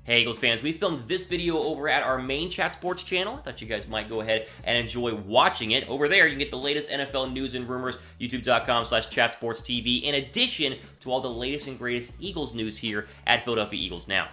Hey Eagles fans, we filmed this video over at our main Chat Sports channel. I thought you guys might go ahead and enjoy watching it. Over there, you can get the latest NFL news and rumors, youtube.com/chatsportstv, in addition to all the latest and greatest Eagles news here at Philadelphia Eagles Now.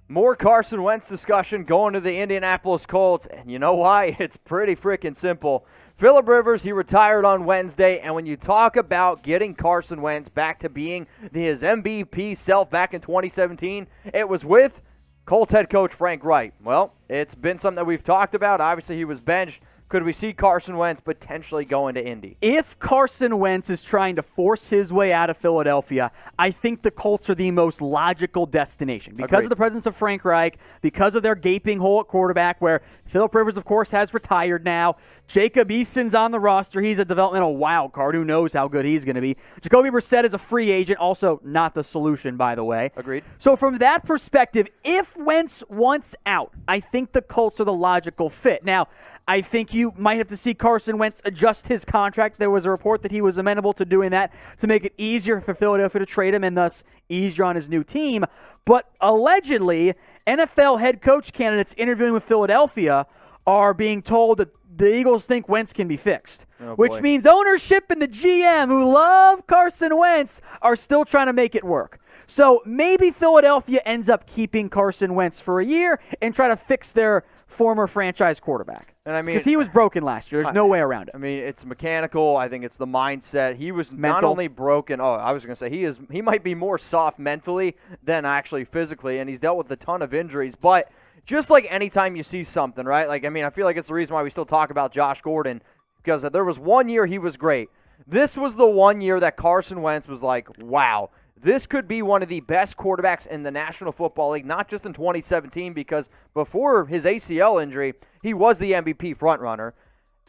More Carson Wentz discussion going to the Indianapolis Colts, and you know why? It's pretty freaking simple. Phillip Rivers, he retired on Wednesday, and when you talk about getting Carson Wentz back to being his MVP self back in 2017, it was with Colts head coach Frank Reich. Well, it's been something that we've talked about. Obviously, he was benched. Could we see Carson Wentz potentially going to Indy? If Carson Wentz is trying to force his way out of Philadelphia, I think the Colts are the most logical destination because of the presence of Frank Reich, because of their gaping hole at quarterback where Phillip Rivers, of course, has retired now. Jacob Eason's on the roster. He's a developmental wild card. Who knows how good he's going to be. Jacoby Brissett is a free agent, also not the solution, by the way. Agreed. So from that perspective, if Wentz wants out, I think the Colts are the logical fit. Now, I think you might have to see Carson Wentz adjust his contract. There was a report that he was amenable to doing that to make it easier for Philadelphia to trade him and thus easier on his new team. But allegedly, NFL head coach candidates interviewing with Philadelphia are being told that the Eagles think Wentz can be fixed, which means ownership and the GM who love Carson Wentz are still trying to make it work. So maybe Philadelphia ends up keeping Carson Wentz for a year and try to fix their former franchise quarterback. And I mean, because he was broken last year. There's no way around it. I mean, it's mechanical. I think it's the mindset. He was mental. Not only broken. Oh, I was going to say he might be more soft mentally than actually physically, and he's dealt with a ton of injuries. But just like anytime you see something, right? Like, I mean, I feel like it's the reason why we still talk about Josh Gordon, because there was 1 year he was great. This was the 1 year that Carson Wentz was like, wow, this could be one of the best quarterbacks in the National Football League, not just in 2017, because before his ACL injury, he was the MVP frontrunner.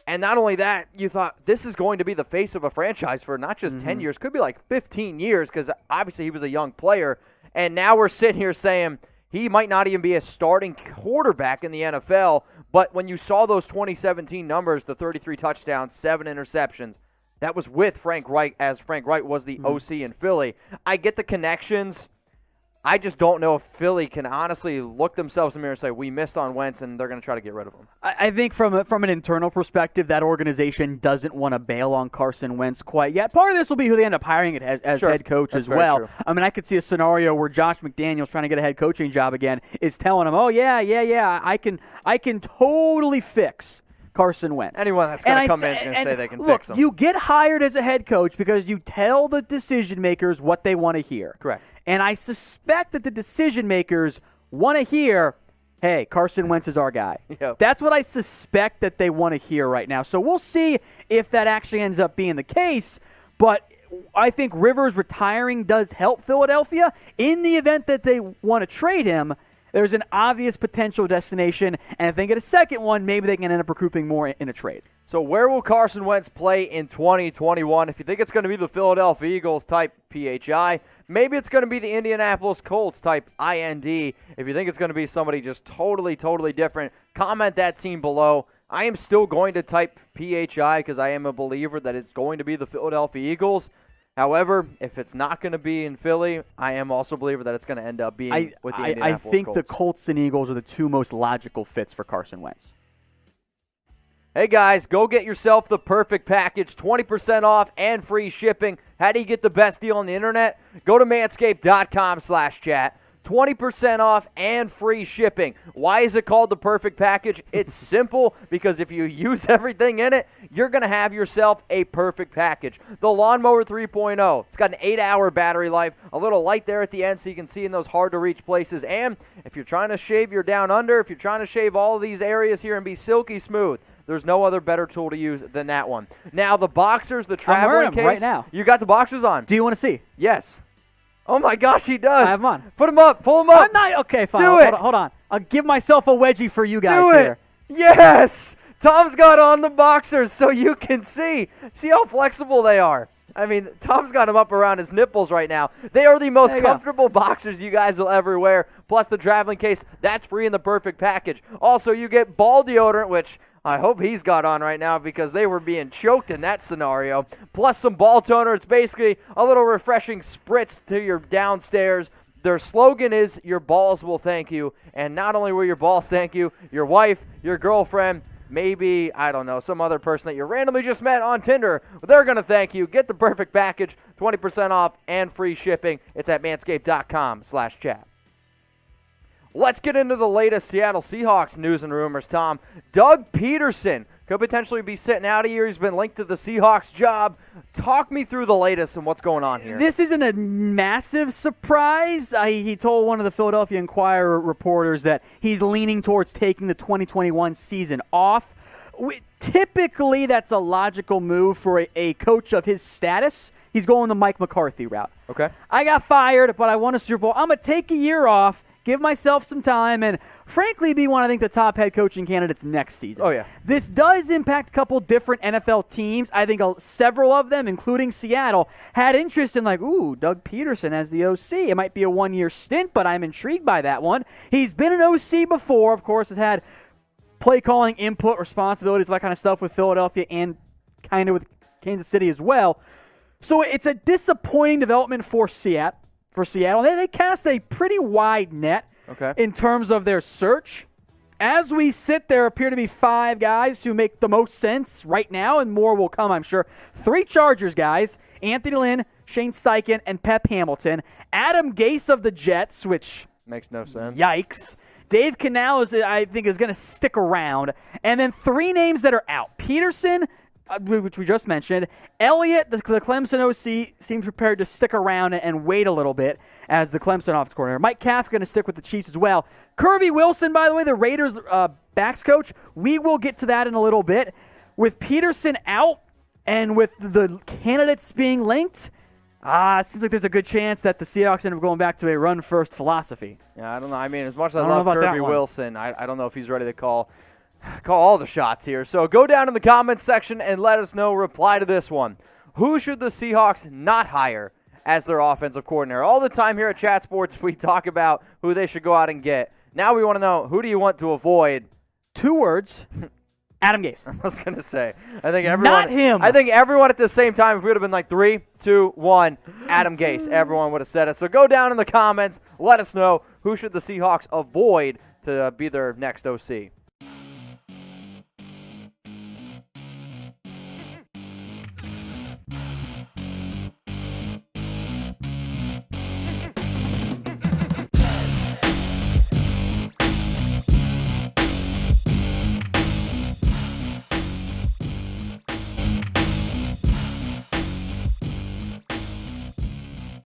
And not only that, you thought this is going to be the face of a franchise for not just 10 years, could be like 15 years, because obviously he was a young player. And now we're sitting here saying he might not even be a starting quarterback in the NFL. But when you saw those 2017 numbers, the 33 touchdowns, 7 interceptions, that was with Frank Reich, as Frank Reich was the OC in Philly. I get the connections. I just don't know if Philly can honestly look themselves in the mirror and say, we missed on Wentz, and they're going to try to get rid of him. I think from an internal perspective, that organization doesn't want to bail on Carson Wentz quite yet. Part of this will be who they end up hiring as Sure. head coach That's as well. true. I mean, I could see a scenario where Josh McDaniels, trying to get a head coaching job again, is telling him, oh, yeah, I can totally fix Carson Wentz. Anyone that's going to come in is going to say they can fix him. You get hired as a head coach because you tell the decision makers what they want to hear. Correct. And I suspect that the decision makers want to hear, hey, Carson Wentz is our guy. Yep. That's what I suspect that they want to hear right now. So we'll see if that actually ends up being the case. But I think Rivers retiring does help Philadelphia. In the event that they want to trade him, there's an obvious potential destination, and if they get a second one, maybe they can end up recouping more in a trade. So where will Carson Wentz play in 2021? If you think it's going to be the Philadelphia Eagles, type PHI. Maybe it's going to be the Indianapolis Colts, type IND. If you think it's going to be somebody just totally different, comment that team below. I am still going to type PHI because I am a believer that it's going to be the Philadelphia Eagles. However, if it's not going to be in Philly, I am also a believer that it's going to end up being with the Indianapolis Colts. I think the Colts and Eagles are the two most logical fits for Carson Wentz. Hey guys, go get yourself the perfect package, 20% off and free shipping. How do you get the best deal on the internet? Go to manscape.com/chat. 20% off and free shipping. Why is it called the perfect package? It's simple, because if you use everything in it, you're going to have yourself a perfect package. The Lawnmower 3.0, it's got an 8-hour battery life, a little light there at the end so you can see in those hard-to-reach places. And if you're trying to shave your down under, if you're trying to shave all of these areas here and be silky smooth, there's no other better tool to use than that one. Now, the boxers, the traveling I'm wearing them case. right now. You got the boxers on? Do you want to see? Yes. Oh, my gosh, he does. I have them on. Put them up. Pull them up. I'm not. Okay, fine. Do it. Hold on. I'll give myself a wedgie for you guys Do it. here. Yes. Tom's got on the boxers so you can see. See how flexible they are. I mean, Tom's got them up around his nipples right now. They are the most comfortable boxers you guys will ever wear. Plus the traveling case, that's free in the perfect package. Also, you get ball deodorant, which I hope he's got on right now because they were being choked in that scenario. Plus some ball toner. It's basically a little refreshing spritz to your downstairs. Their slogan is, your balls will thank you. And not only will your balls thank you, your wife, your girlfriend, maybe, I don't know, some other person that you randomly just met on Tinder, they're going to thank you. Get the perfect package, 20% off and free shipping. It's at manscape.com/chat. Let's get into the latest Seattle Seahawks news and rumors, Tom. Doug Pederson could potentially be sitting out a year. He's been linked to the Seahawks job. Talk me through the latest and what's going on here. This isn't a massive surprise. He told one of the Philadelphia Inquirer reporters that he's leaning towards taking the 2021 season off. Typically, that's a logical move for a coach of his status. He's going the Mike McCarthy route. Okay. I got fired, but I won a Super Bowl. I'm going to take a year off, give myself some time, and frankly be one of, I think, the top head coaching candidates next season. Oh, yeah. This does impact a couple different NFL teams. I think several of them, including Seattle, had interest in Doug Pederson as the OC. It might be a one-year stint, but I'm intrigued by that one. He's been an OC before, of course, has had play calling, input, responsibilities, that kind of stuff with Philadelphia and kind of with Kansas City as well. So it's a disappointing development for Seattle. They cast a pretty wide net in terms of their search. As we sit, there appear to be 5 guys who make the most sense right now, and more will come, I'm sure. 3 Chargers guys, Anthony Lynn, Shane Steichen, and Pep Hamilton. Adam Gase of the Jets, which makes no sense. Yikes. Dave Canales, I think, is going to stick around. And then 3 names that are out. Pederson, which we just mentioned. Elliott, the Clemson OC, seems prepared to stick around and wait a little bit as the Clemson offensive coordinator. Mike Kaff going to stick with the Chiefs as well. Kirby Wilson, by the way, the Raiders backs coach. We will get to that in a little bit. With Pederson out and with the candidates being linked, it seems like there's a good chance that the Seahawks end up going back to a run-first philosophy. Yeah, I don't know. I mean, as much as I love Kirby Wilson, I don't know if he's ready to call all the shots here. So go down in the comments section and let us know. Reply to this one. Who should the Seahawks not hire as their offensive coordinator? All the time here at Chat Sports, we talk about who they should go out and get. Now we want to know, who do you want to avoid? 2 words. Adam Gase. I was going to say. I think everyone. Not him. I think everyone at the same time, if we would have been like 3, 2, 1, Adam Gase, everyone would have said it. So go down in the comments. Let us know, who should the Seahawks avoid to be their next OC.